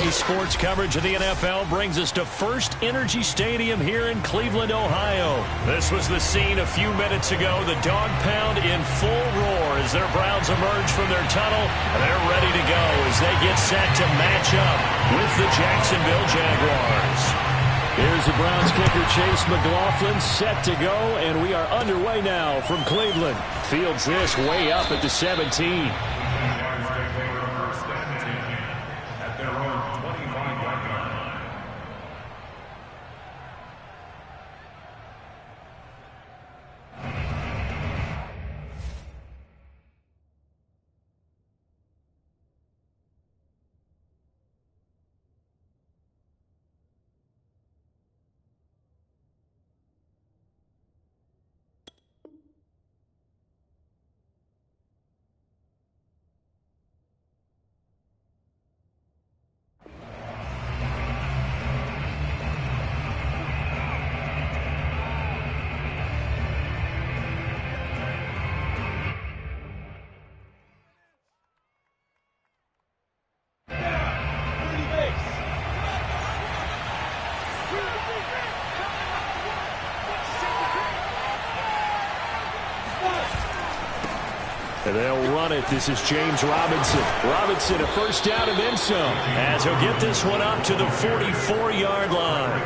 Today's sports coverage of the NFL brings us to First Energy Stadium here in Cleveland, Ohio. This was the scene a few minutes ago. The dog pound in full roar as their Browns emerge from their tunnel. And they're ready to go as they get set to match up with the Jacksonville Jaguars. Here's the Browns kicker, Chase McLaughlin, set to go, and we are underway now from Cleveland. Fields this way up at the 17. And they'll run it. This is James Robinson. Robinson, a first down and then some, as he'll get this one up to the 44-yard line.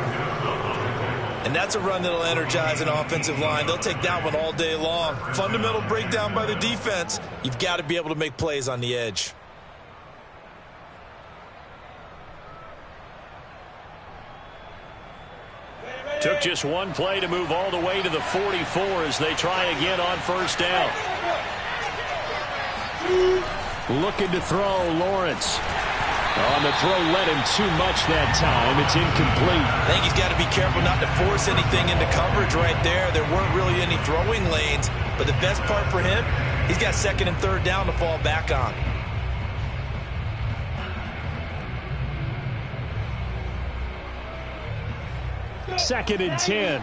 And that's a run that'll energize an offensive line. They'll take that one all day long. Fundamental breakdown by the defense. You've got to be able to make plays on the edge. Took just one play to move all the way to the 44 as they try again on first down. Looking to throw, Lawrence. On the throw, led him too much that time. It's incomplete. I think he's got to be careful not to force anything into coverage right there. There weren't really any throwing lanes, but the best part for him, he's got second and third down to fall back on. Second and 10.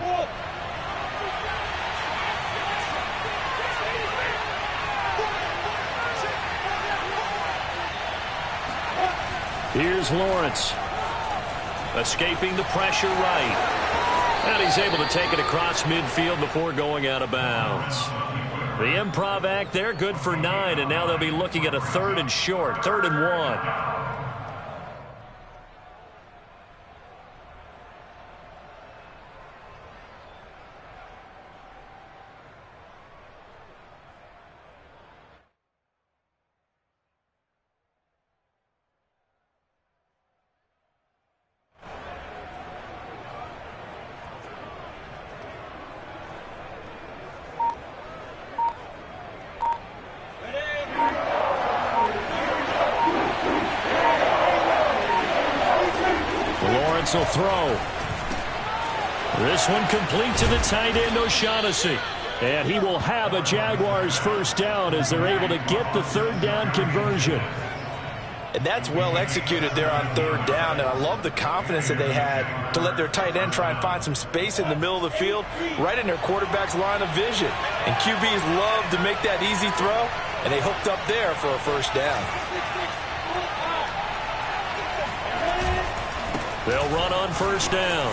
Here's Lawrence. Escaping the pressure right. And he's able to take it across midfield before going out of bounds. The improv act there, good for 9, and now they'll be looking at a third and short, 3rd and 1. Will throw. This one complete to the tight end, O'Shaughnessy. And he will have a Jaguars first down as they're able to get the third down conversion. And that's well executed there on third down. And I love the confidence that they had to let their tight end try and find some space in the middle of the field, right in their quarterback's line of vision. And QBs love to make that easy throw, and they hooked up there for a first down. They'll run on first down.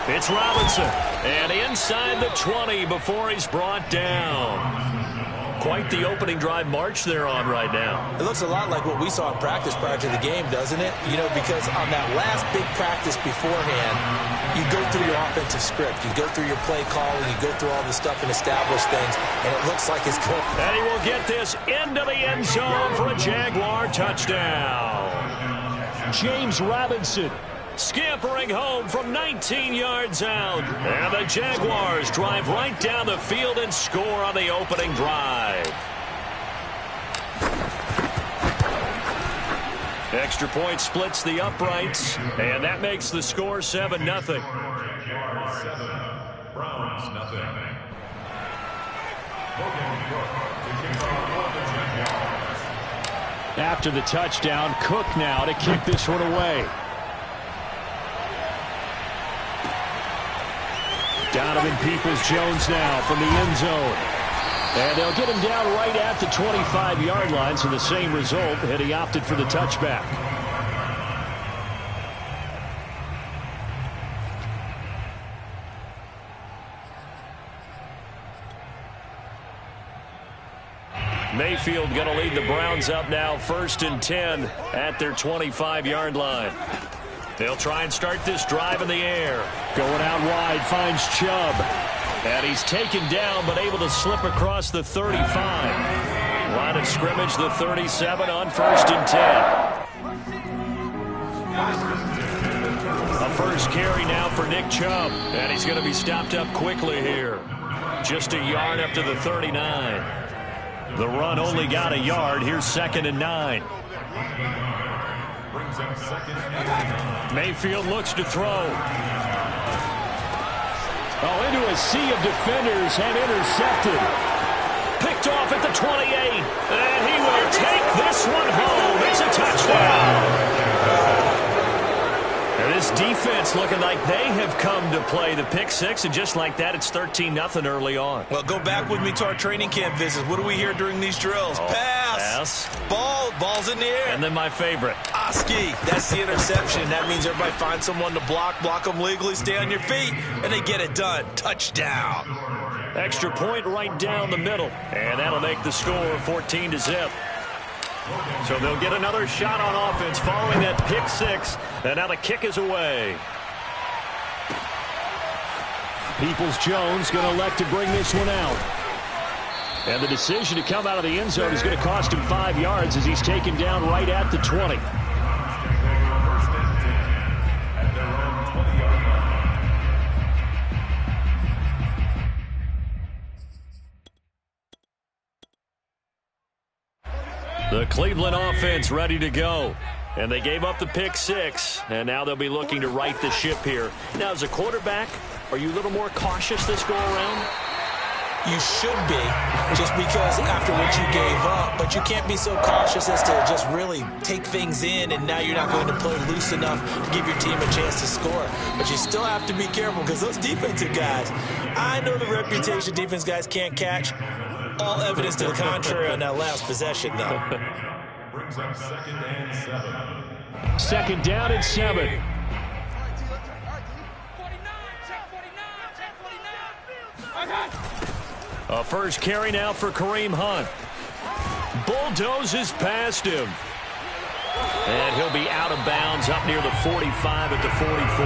It's Robinson. And inside the 20 before he's brought down. Quite the opening drive march they're on right now. It looks a lot like what we saw in practice prior to the game, doesn't it? You know, because on that last big practice beforehand, you go through your offensive script. You go through your play calling. You go through all the stuff and establish things. And it looks like it's good. And he will get this into the end zone for a Jaguar touchdown. James Robinson scampering home from 19 yards out. And the Jaguars drive right down the field and score on the opening drive. Extra point splits the uprights, and that makes the score 7-0. Jaguars 7, Browns 0. After the touchdown, Cook now to kick this one away. Donovan Peoples-Jones now from the end zone. And they'll get him down right at the 25-yard line, so the same result, and he opted for the touchback. Mayfield going to lead the Browns up now 1st and 10 at their 25-yard line. They'll try and start this drive in the air. Going out wide, finds Chubb. And he's taken down but able to slip across the 35. Line of scrimmage, the 37 on 1st and 10. A first carry now for Nick Chubb. And he's going to be stopped up quickly here. Just a yard up to the 39. The run only got a yard. Here's 2nd and 9. Mayfield looks to throw. Oh, into a sea of defenders and intercepted. Picked off at the 28. And he will take this one home. It's a touchdown. And this defense looking like they have come to play the pick six, and just like that, it's 13-0 early on. Well, go back with me to our training camp visits. What do we hear during these drills? Pass. Ball's in the air. And then my favorite. Oski. That's the interception. That means everybody finds someone to block them legally, stay on your feet, and they get it done. Touchdown. Extra point right down the middle, and that'll make the score 14-0. So they'll get another shot on offense following that pick six, and now the kick is away. Peoples-Jones going to elect to bring this one out. And the decision to come out of the end zone is going to cost him 5 yards as he's taken down right at the 20. The Cleveland offense ready to go. And they gave up the pick six, and now they'll be looking to right the ship here. Now, as a quarterback, are you a little more cautious this go-around? You should be, just because after what you gave up. But you can't be so cautious as to just really take things in, and now you're not going to play loose enough to give your team a chance to score. But you still have to be careful because those defensive guys, I know the reputation defense guys can't catch. All evidence to the contrary on that last possession, though. Brings up 2nd and 7. 2nd down and 7. A first carry now for Kareem Hunt. Bulldozes past him. And he'll be out of bounds up near the 45 at the 44.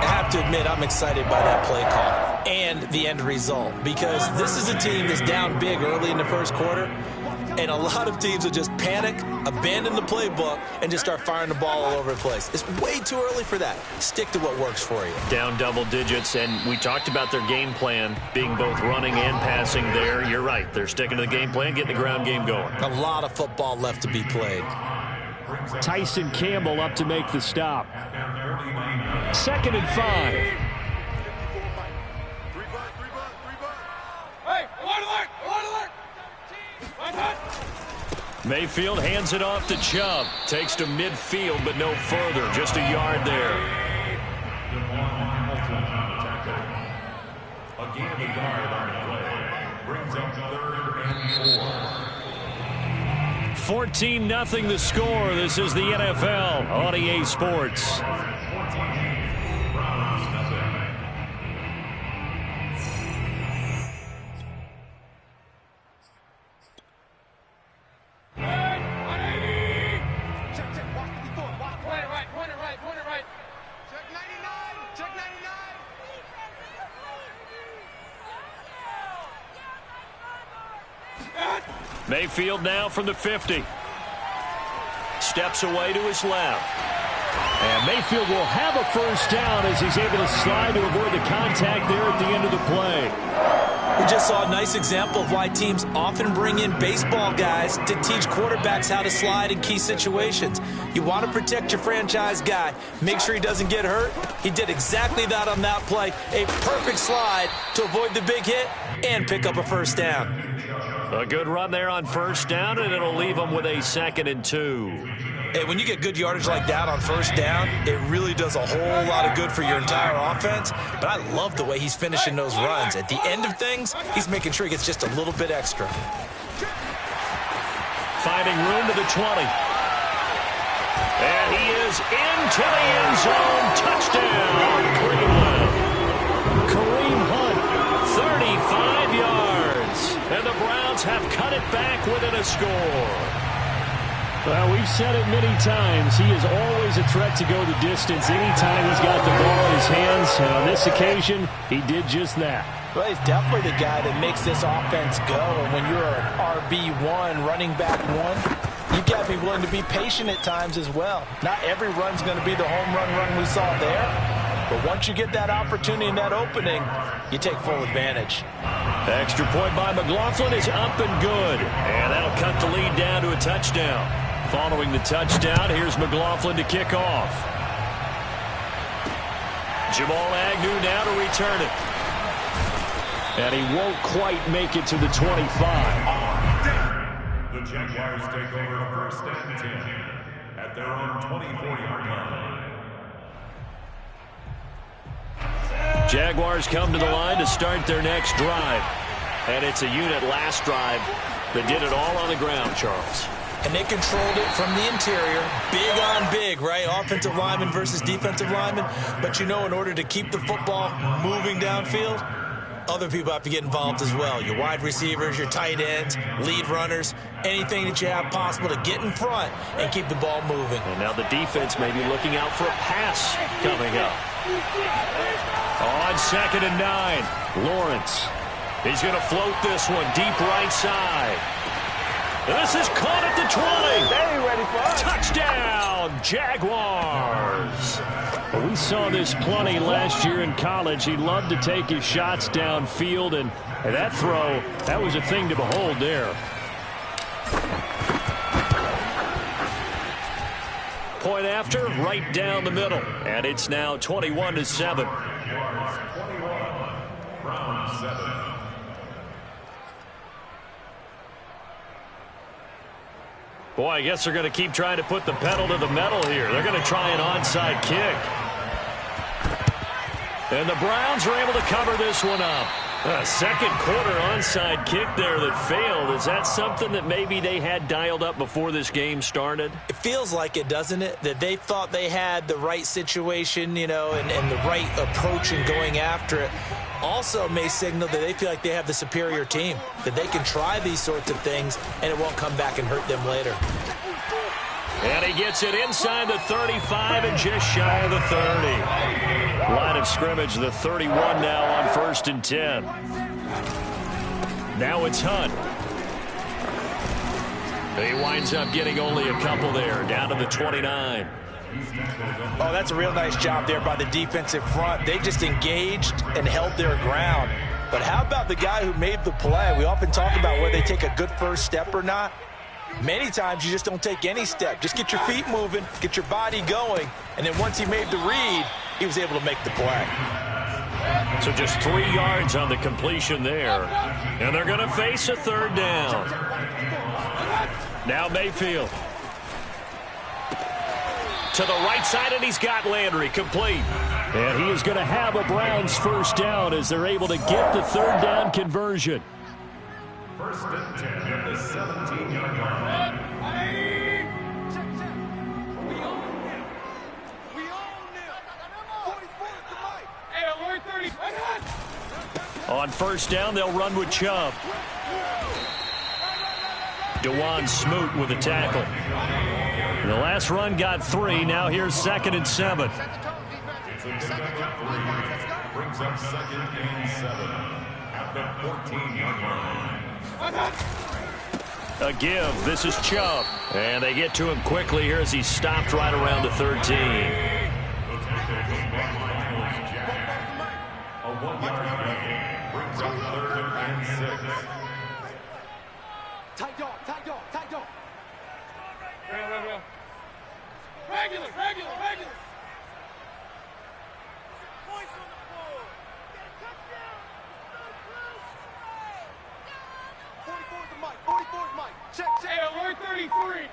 I have to admit, I'm excited by that play call and the end result, because this is a team that's down big early in the first quarter, and a lot of teams will just panic, abandon the playbook, and just start firing the ball all over the place. It's way too early for that. Stick to what works for you. Down double digits, and we talked about their game plan being both running and passing there. You're right. They're sticking to the game plan, getting the ground game going. A lot of football left to be played. Tyson Campbell up to make the stop. 2nd and 5. Mayfield hands it off to Chubb. Takes to midfield, but no further. Just a yard there. Again, the guard on the play. Brings up 3rd and 4. 14-0 the score. This is the NFL on EA Sports. Mayfield now from the 50. Steps away to his left. And Mayfield will have a first down as he's able to slide to avoid the contact there at the end of the play. We just saw a nice example of why teams often bring in baseball guys to teach quarterbacks how to slide in key situations. You want to protect your franchise guy. Make sure he doesn't get hurt. He did exactly that on that play. A perfect slide to avoid the big hit and pick up a first down. A good run there on first down, and it'll leave them with a 2nd and 2. Hey, when you get good yardage like that on first down, it really does a whole lot of good for your entire offense. But I love the way he's finishing those runs. At the end of things, he's making sure he gets just a little bit extra. Finding room to the 20. And he is into the end zone. Touchdown, Cleveland. Kareem Hunt, 35 yards. And the Browns have cut it back within a score. Well, we've said it many times. He is always a threat to go the distance anytime he's got the ball in his hands. And on this occasion, he did just that. Well, he's definitely the guy that makes this offense go. And when you're an RB1, running back one, you've got to be willing to be patient at times as well. Not every run's going to be the home run we saw there. But once you get that opportunity and that opening, you take full advantage. Extra point by McLaughlin is up and good. And that'll cut the lead down to a touchdown. Following the touchdown, here's McLaughlin to kick off. Jamal Agnew now to return it. And he won't quite make it to the 25. The Jaguars take over first and 10 at their own 24-yard line. Jaguars come to the line to start their next drive. And it's a unit last drive that did it all on the ground, Charles. And they controlled it from the interior. Big on big, right? Offensive lineman versus defensive lineman. But you know, in order to keep the football moving downfield, other people have to get involved as well. Your wide receivers, your tight ends, lead runners, anything that you have possible to get in front and keep the ball moving. And now the defense may be looking out for a pass coming up. On 2nd and 9, Lawrence. He's going to float this one deep right side. This is caught at the 20. Very ready for us. Touchdown, Jaguars. Well, we saw this plenty last year in college. He loved to take his shots downfield, and that throw, that was a thing to behold there. Point after, right down the middle. And it's now 21-7. Round 7. Boy, I guess they're going to keep trying to put the pedal to the metal here. They're going to try an onside kick. And the Browns are able to cover this one up. A second quarter onside kick there that failed. Is that something that maybe they had dialed up before this game started? It feels like it, doesn't it? That they thought they had the right situation, you know, and the right approach in going after it. Also may signal that they feel like they have the superior team, that they can try these sorts of things and it won't come back and hurt them later. And he gets it inside the 35 and just shy of the 30. Line of scrimmage, the 31 now on 1st and 10. Now it's Hunt. He winds up getting only a couple there, down to the 29. Oh, that's a real nice job there by the defensive front. They just engaged and held their ground. But how about the guy who made the play? We often talk about whether they take a good first step or not. Many times you just don't take any step. Just get your feet moving, get your body going, and then once he made the read, he was able to make the play. So just 3 yards on the completion there. And they're going to face a 3rd down. Now Mayfield. To the right side, and he's got Landry complete. And he is going to have a Browns 1st down as they're able to get the 3rd down conversion. 1st and 10 at the 17-yard line. On 1st down, they'll run with Chubb. Dewan Smoot with a tackle. The last run got 3. Now here's 2nd and 7. It's a pickup of 3. Brings up 2nd and 7 at the 14-yard line. A give. This is Chubb. And they get to him quickly here as he's stopped right around the 13. A 1-yard gain brings up 3rd and 6. Tight dog, tight dog, tight dog. Regular. Points on the board. Get a touchdown. 44 is Mike. 44 is Mike. Check. Hey, alert 33.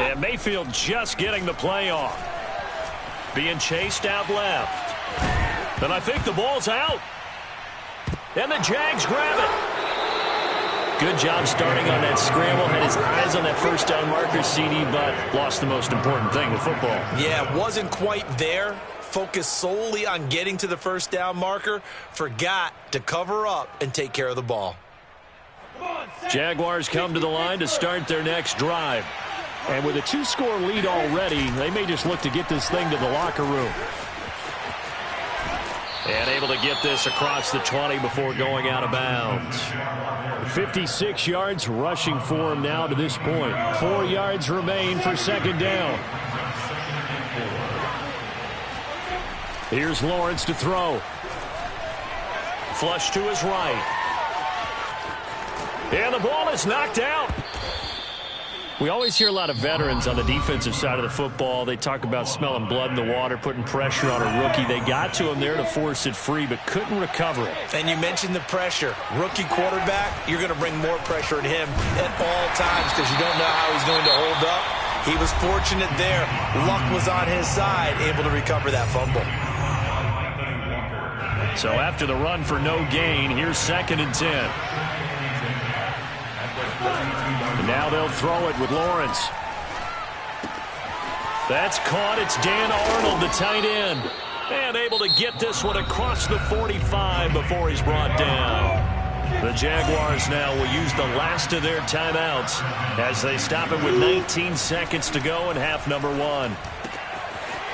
And Mayfield just getting the play off. Being chased out left. And I think the ball's out. And the Jags grab it. Good job starting on that scramble. Had his eyes on that 1st down marker, CD, but lost the most important thing, the football. Yeah, wasn't quite there focused solely on getting to the first down marker, forgot to cover up and take care of the ball. Jaguars come to the line to start their next drive. And with a 2-score lead already, they may just look to get this thing to the locker room. And able to get this across the 20 before going out of bounds. 56 yards rushing for him now to this point. 4 yards remain for second down. Here's Lawrence to throw. Flush to his right. And the ball is knocked out. We always hear a lot of veterans on the defensive side of the football. They talk about smelling blood in the water, putting pressure on a rookie. They got to him there to force it free, but couldn't recover it. And you mentioned the pressure. Rookie quarterback, you're going to bring more pressure at him at all times because you don't know how he's going to hold up. He was fortunate there. Luck was on his side, able to recover that fumble. So after the run for no gain, here's 2nd and 10. And now they'll throw it with Lawrence. That's caught. It's Dan Arnold, the tight end. And able to get this one across the 45 before he's brought down. The Jaguars now will use the last of their timeouts as they stop it with 19 seconds to go in half number 1.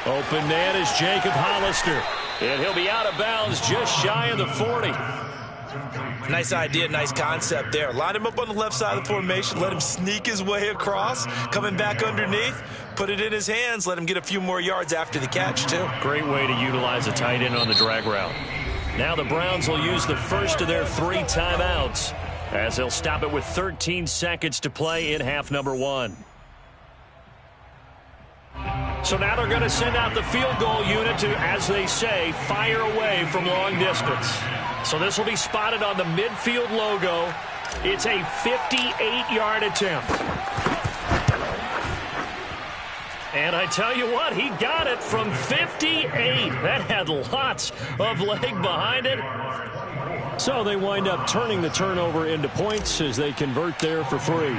Open man is Jacob Hollister. And he'll be out of bounds just shy of the 40. Nice idea, nice concept there. Line him up on the left side of the formation, let him sneak his way across, coming back underneath, put it in his hands, let him get a few more yards after the catch, too. Great way to utilize a tight end on the drag route. Now the Browns will use the first of their 3 timeouts as they'll stop it with 13 seconds to play in half number 1. So now they're going to send out the field goal unit to, as they say, fire away from long distance. So this will be spotted on the midfield logo. It's a 58-yard attempt. And I tell you what, he got it from 58. That had lots of leg behind it. So they wind up turning the turnover into points as they convert there for 3.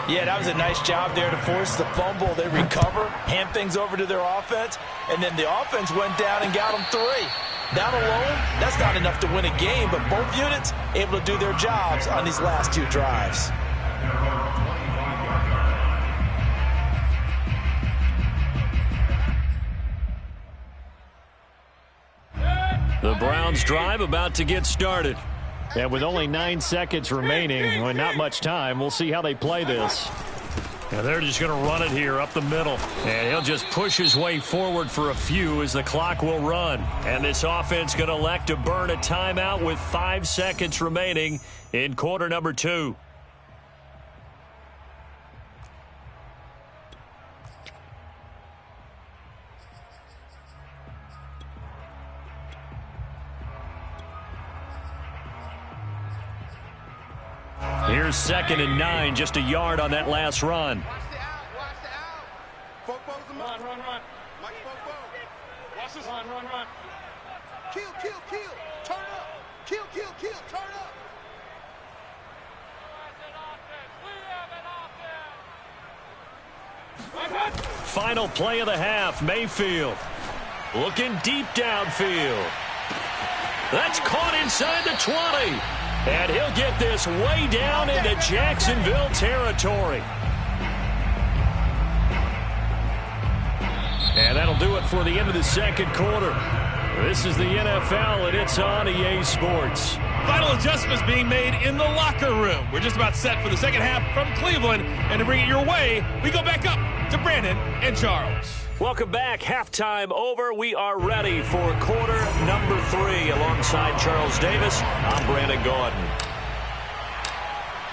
Yeah, that was a nice job there to force the fumble. They recover, hand things over to their offense, and then the offense went down and got them 3. That alone, that's not enough to win a game, but both units able to do their jobs on these last 2 drives. The Browns drive about to get started. And with only 9 seconds remaining, well, not much time, we'll see how they play this. And they're just going to run it here up the middle. And he'll just push his way forward for a few as the clock will run. And this offense going to elect to burn a timeout with 5 seconds remaining in quarter number 2. Here's 2nd and 9, just a yard on that last run. Watch the out, watch the out. Football's a run. Mike Football. Watch this. Run. Kill. Turn up. Kill, turn up. Final play of the half, Mayfield. Looking deep downfield. That's caught inside the 20. And he'll get this way down into Jacksonville territory. And that'll do it for the end of the second quarter. This is the NFL, and it's on EA Sports. Final adjustments being made in the locker room. We're just about set for the second half from Cleveland. And to bring it your way, we go back up to Brandon and Charles. Welcome back. Halftime over. We are ready for quarter number 3. Alongside Charles Davis, I'm Brandon Gaudin.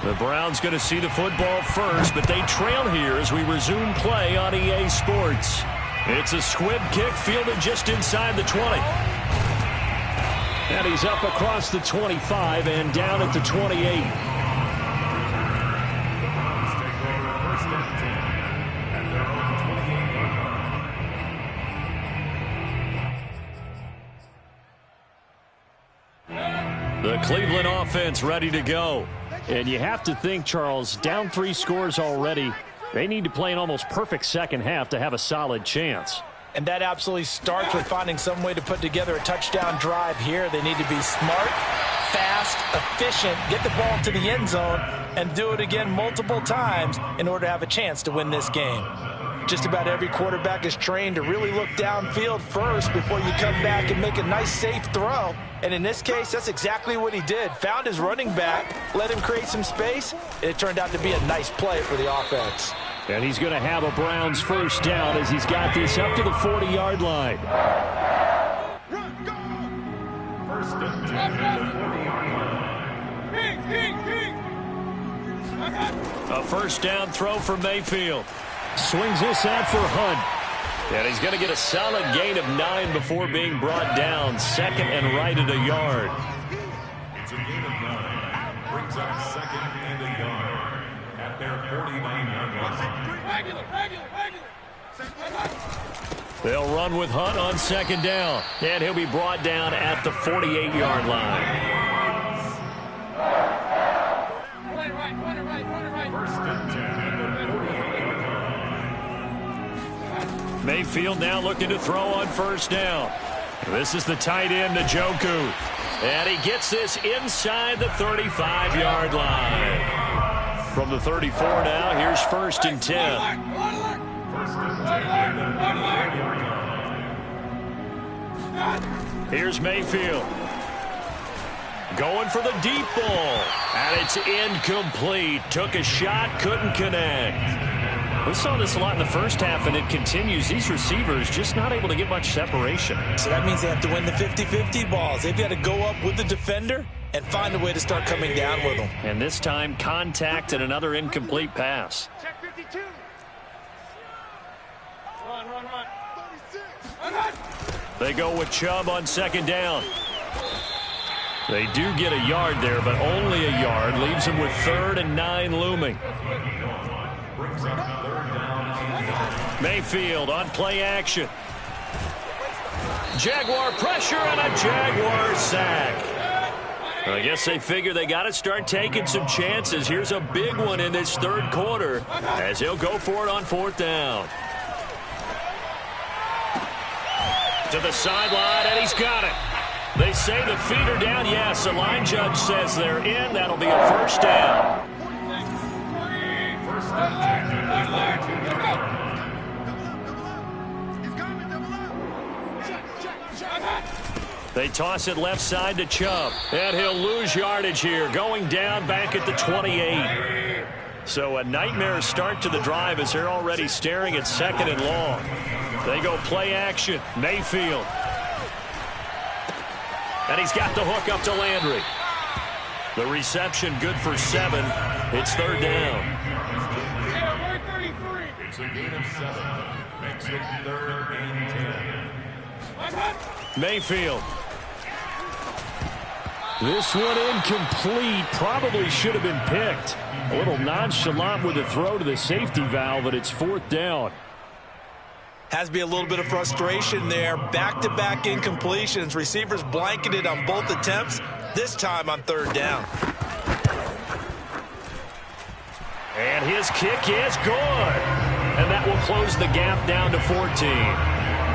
The Browns going to see the football first, but they trail here as we resume play on EA Sports. It's a squib kick fielded just inside the 20. And he's up across the 25 and down at the 28. The Cleveland offense ready to go. And you have to think, Charles, down 3 scores already. They need to play an almost perfect second half to have a solid chance. And that absolutely starts with finding some way to put together a touchdown drive here. They need to be smart, fast, efficient, get the ball to the end zone, and do it again multiple times in order to have a chance to win this game. Just about every quarterback is trained to really look downfield first before you come back and make a nice, safe throw. And in this case, that's exactly what he did. Found his running back, let him create some space, and it turned out to be a nice play for the offense. And he's going to have a Browns first down as he's got this up to the 40-yard line. First and 10 at the 40-yard line. A first down throw for Mayfield. Swings this out for Hunt. And he's going to get a solid gain of 9 before being brought down. Second and right at a yard. It's a gain of 9. Brings up second and a yard at their 49-yard line. They'll run with Hunt on second down. And he'll be brought down at the 48-yard line. First and 10 at the 48-yard line. Mayfield now looking to throw on first down. This is the tight end, Njoku. And he gets this inside the 35-yard line. From the 34 now, here's first and 10. First and 10 at the 48-yard line. Here's Mayfield. Going for the deep ball. And it's incomplete. Took a shot, couldn't connect. We saw this a lot in the first half, and it continues. These receivers just not able to get much separation. So that means they have to win the 50-50 balls. They've got to go up with the defender and find a way to start coming down with them. And this time, contact and another incomplete pass. Check 52. Run. They go with Chubb on second down. They do get a yard there, but only a yard. Leaves them with 3rd and 9 looming. Mayfield on play action. Jaguar pressure and a Jaguar sack. I guess they figure they got to start taking some chances. Here's a big one in this third quarter as he'll go for it on 4th down. To the sideline, and he's got it. They say the feet are down. Yes, the line judge says they're in. That'll be a first down. First and 10 at the 42-yard line. They toss it left side to Chubb. And he'll lose yardage here. Going down back at the 28. So a nightmare start to the drive as they're already staring at 2nd and long. They go play action. Mayfield. And he's got the hook up to Landry. The reception good for 7. It's 3rd down. It's a gain of 7. Makes it 3rd and 10. Mayfield. This one incomplete. Probably should have been picked. A little nonchalant with the throw to the safety valve, but it's 4th down. Has to be a little bit of frustration there. Back-to-back incompletions. Receivers blanketed on both attempts, this time on 3rd down. And his kick is good. And that will close the gap down to 14.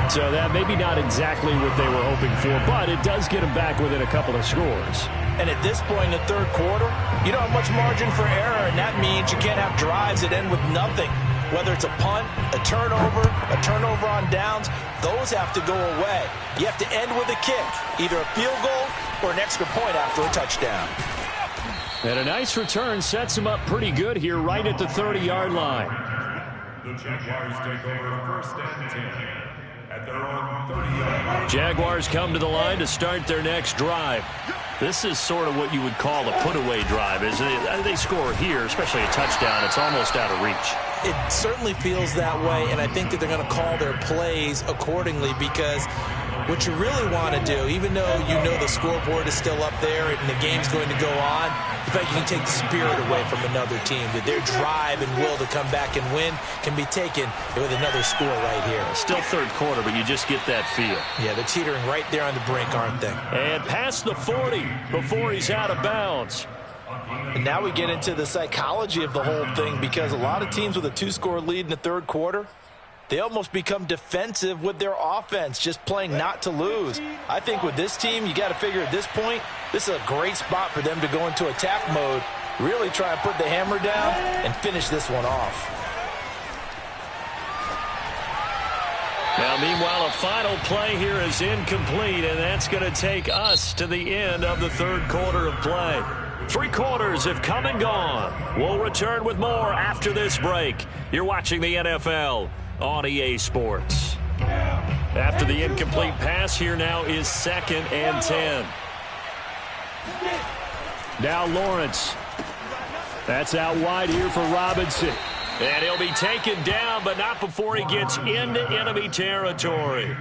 So that maybe not exactly what they were hoping for, but it does get them back within a couple of scores. And at this point in the third quarter, you don't have much margin for error, and that means you can't have drives that end with nothing. Whether it's a punt, a turnover on downs, those have to go away. You have to end with a kick, either a field goal or an extra point after a touchdown. And a nice return sets him up pretty good here right at the 30-yard line. The Jaguars take over first and 10 at their own 30-yard line. Jaguars come to the line to start their next drive. This is sort of what you would call a put-away drive, isn't it? They score here, especially a touchdown. It's almost out of reach. It certainly feels that way, and I think that they're going to call their plays accordingly because what you really want to do, even though you know the scoreboard is still up there and the game's going to go on, in fact, you can take the spirit away from another team. That their drive and will to come back and win can be taken with another score right here. Still third quarter, but you just get that feel. Yeah, they're teetering right there on the brink, aren't they? And past the 40 before he's out of bounds. And now we get into the psychology of the whole thing because a lot of teams with a 2-score lead in the third quarter, they almost become defensive with their offense, just playing not to lose. I think with this team, you got to figure at this point, this is a great spot for them to go into attack mode, really try and put the hammer down and finish this one off. Now, meanwhile, a final play here is incomplete, and that's going to take us to the end of the third quarter of play. 3 quarters have come and gone. We'll return with more after this break. You're watching the NFL on EA Sports. After the incomplete pass, here now is 2nd and 10. Now Lawrence. That's out wide here for Robinson. And he'll be taken down, but not before he gets into enemy territory.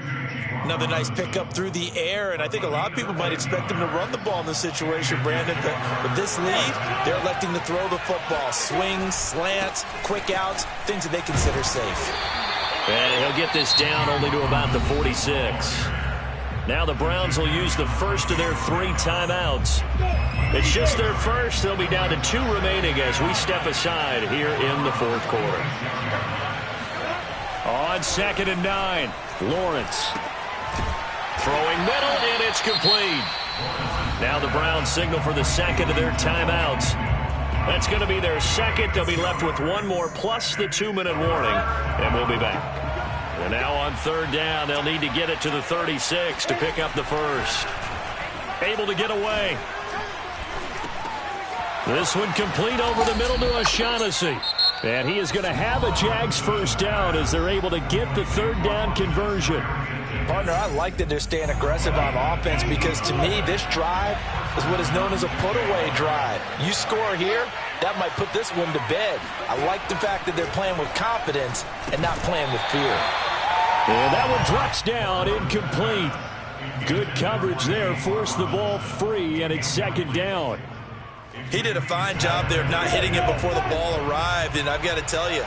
Another nice pickup through the air, and I think a lot of people might expect him to run the ball in this situation, Brandon. But with this lead, they're electing to throw the football. Swings, slants, quick outs, things that they consider safe. And he'll get this down only to about the 46. Now the Browns will use the first of their 3 timeouts. It's just their first. They'll be down to 2 remaining as we step aside here in the fourth quarter. On 2nd and 9, Lawrence. Throwing middle, and it's complete. Now the Browns signal for the second of their timeouts. That's going to be their second. They'll be left with 1 more plus the 2-minute warning, and we'll be back. And now on 3rd down, they'll need to get it to the 36 to pick up the first. Able to get away. This one complete over the middle to O'Shaughnessy. And he is going to have a Jags first down as they're able to get the 3rd down conversion. Partner, I like that they're staying aggressive on offense because, to me, this drive is what is known as a put-away drive. You score here, that might put this one to bed. I like the fact that they're playing with confidence and not playing with fear. And that one drops down, incomplete. Good coverage there, forced the ball free, and it's 2nd down. He did a fine job there of not hitting it before the ball arrived, and I've got to tell you,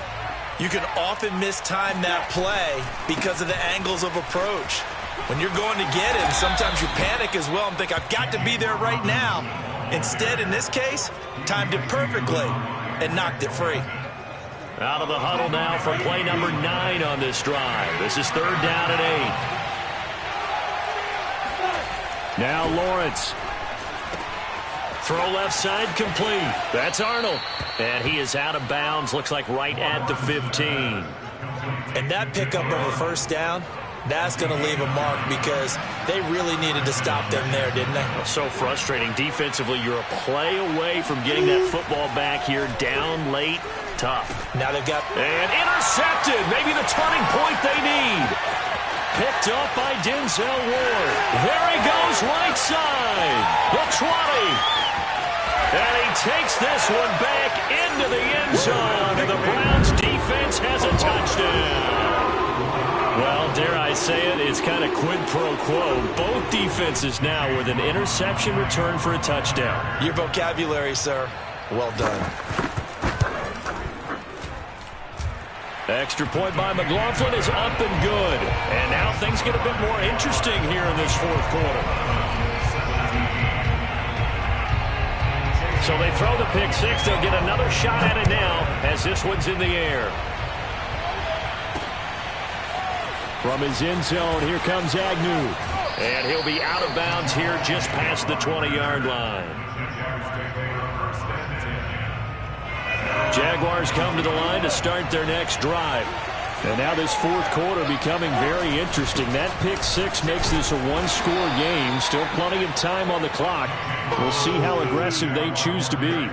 you can often mistime that play because of the angles of approach. When you're going to get it, sometimes you panic as well and think, I've got to be there right now. Instead, in this case, timed it perfectly and knocked it free. Out of the huddle now for play number 9 on this drive. This is 3rd down and 8. Now Lawrence. Throw left side complete. That's Arnold. And he is out of bounds. Looks like right at the 15. And that pickup of a first down, that's going to leave a mark because they really needed to stop them there, didn't they? So frustrating. Defensively, you're a play away from getting that football back here. Down late. Tough. Now they've got... And intercepted. Maybe the turning point they need. Picked up by Denzel Ward. There he goes, right side. The 20. And he takes this one back into the end zone. And the Browns defense has a touchdown. Well, dare I say it, it's kind of quid pro quo. Both defenses now with an interception return for a touchdown. Your vocabulary, sir. Well done. Extra point by McLaughlin is up and good. And now things get a bit more interesting here in this fourth quarter. So they throw the pick 6. They'll get another shot at it now as this one's in the air. From his end zone, here comes Agnew. And he'll be out of bounds here just past the 20-yard line. Jaguars come to the line to start their next drive. And now this fourth quarter becoming very interesting. That pick 6 makes this a one-score game. Still plenty of time on the clock. We'll see how aggressive they choose to be.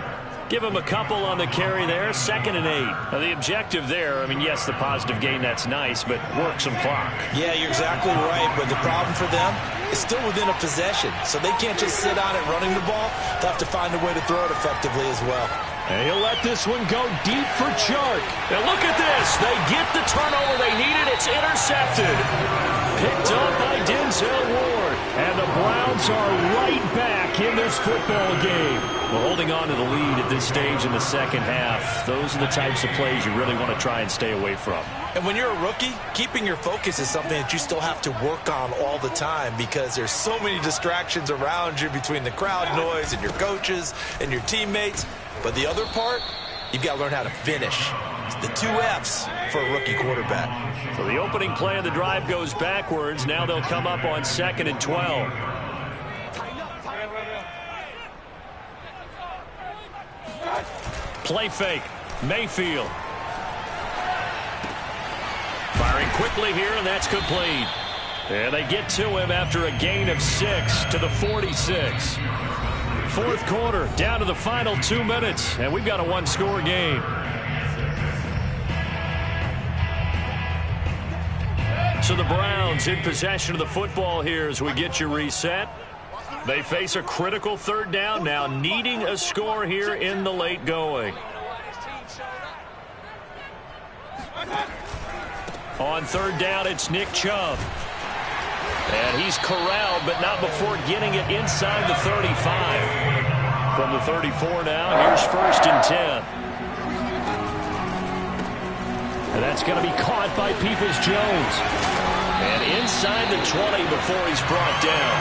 Give them a couple on the carry there. 2nd and 8. Now the objective there, I mean, yes, the positive gain, that's nice, but work some clock. Yeah, you're exactly right. But the problem for them is still within a possession. So they can't just sit on it running the ball. They'll have to find a way to throw it effectively as well. And he'll let this one go deep for Chark. And look at this. They get the turnover they needed. It's intercepted. Picked up by Denzel Ward. And the Browns are right back in this football game. Well, holding on to the lead at this stage in the second half, those are the types of plays you really want to try and stay away from. And when you're a rookie, keeping your focus is something that you still have to work on all the time because there's so many distractions around you between the crowd noise and your coaches and your teammates. But the other part, you've got to learn how to finish. It's the 2 F's, for a rookie quarterback. So the opening play of the drive goes backwards. Now they'll come up on 2nd and 12. Play fake. Mayfield. Firing quickly here, and that's complete. And they get to him after a gain of 6 to the 46. Fourth quarter, down to the final 2 minutes, and we've got a one-score game. So the Browns in possession of the football here as we get you reset. They face a critical third down now, needing a score here in the late going. On third down, it's Nick Chubb. And he's corralled, but not before getting it inside the 35. From the 34 now, here's 1st and 10. And that's going to be caught by Peoples-Jones. And inside the 20 before he's brought down.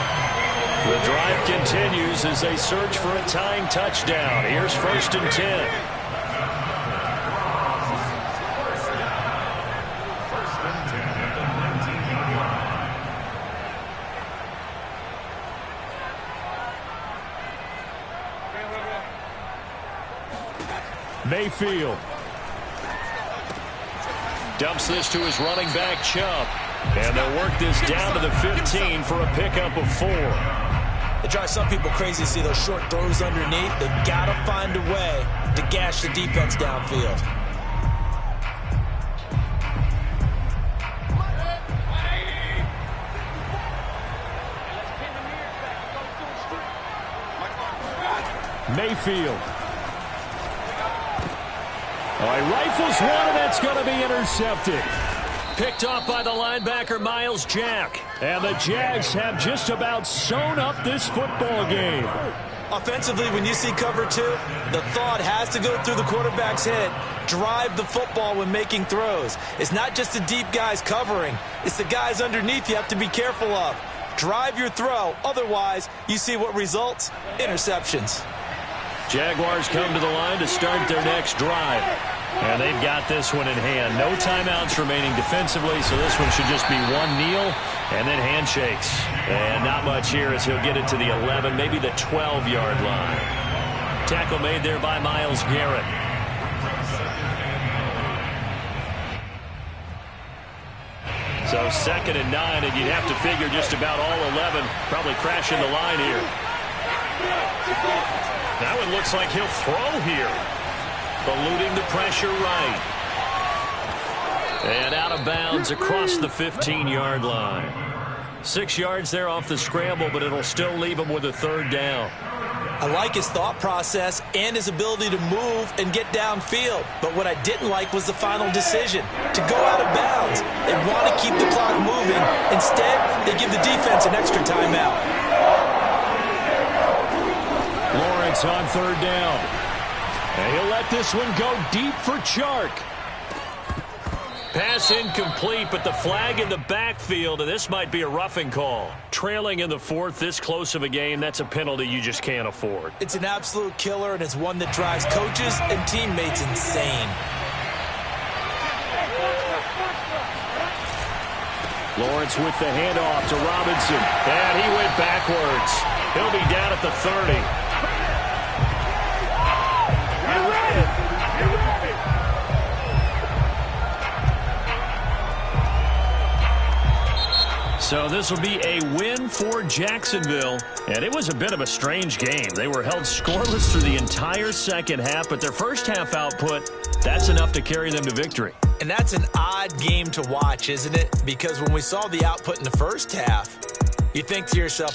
The drive continues as they search for a tying touchdown. Here's 1st and 10. Mayfield dumps this to his running back, Chubb. And they'll work this down to the 15 for a pickup of 4. It drives some people crazy to see those short throws underneath. They've got to find a way to gash the defense downfield. Mayfield. Oh, he rifles one, and that's going to be intercepted. Picked off by the linebacker, Miles Jack. And the Jags have just about sewn up this football game. Offensively, when you see cover 2, the thought has to go through the quarterback's head. Drive the football when making throws. It's not just the deep guys covering. It's the guys underneath you have to be careful of. Drive your throw. Otherwise, you see what results? Interceptions. Jaguars come to the line to start their next drive. And they've got this one in hand. No timeouts remaining defensively, so this one should just be one kneel and then handshakes. And not much here as he'll get it to the 11, maybe the 12-yard line. Tackle made there by Myles Garrett. So 2nd and 9, and you'd have to figure just about all 11 probably crashing the line here. Now it looks like he'll throw here. Eluding the pressure right. And out of bounds across the 15-yard line. 6 yards there off the scramble, but it'll still leave him with a third down. I like his thought process and his ability to move and get downfield. But what I didn't like was the final decision, to go out of bounds. They want to keep the clock moving. Instead, they give the defense an extra timeout. Lawrence on third down. And he'll let this one go deep for Chark. Pass incomplete, but the flag in the backfield, and this might be a roughing call. Trailing in the 4th, this close of a game, that's a penalty you just can't afford. It's an absolute killer, and it's one that drives coaches and teammates insane. Lawrence with the handoff to Robinson, and he went backwards. He'll be down at the 30. So this will be a win for Jacksonville, and it was a bit of a strange game. They were held scoreless through the entire second half, but their first half output, that's enough to carry them to victory. And that's an odd game to watch, isn't it? Because when we saw the output in the first half, you think to yourself,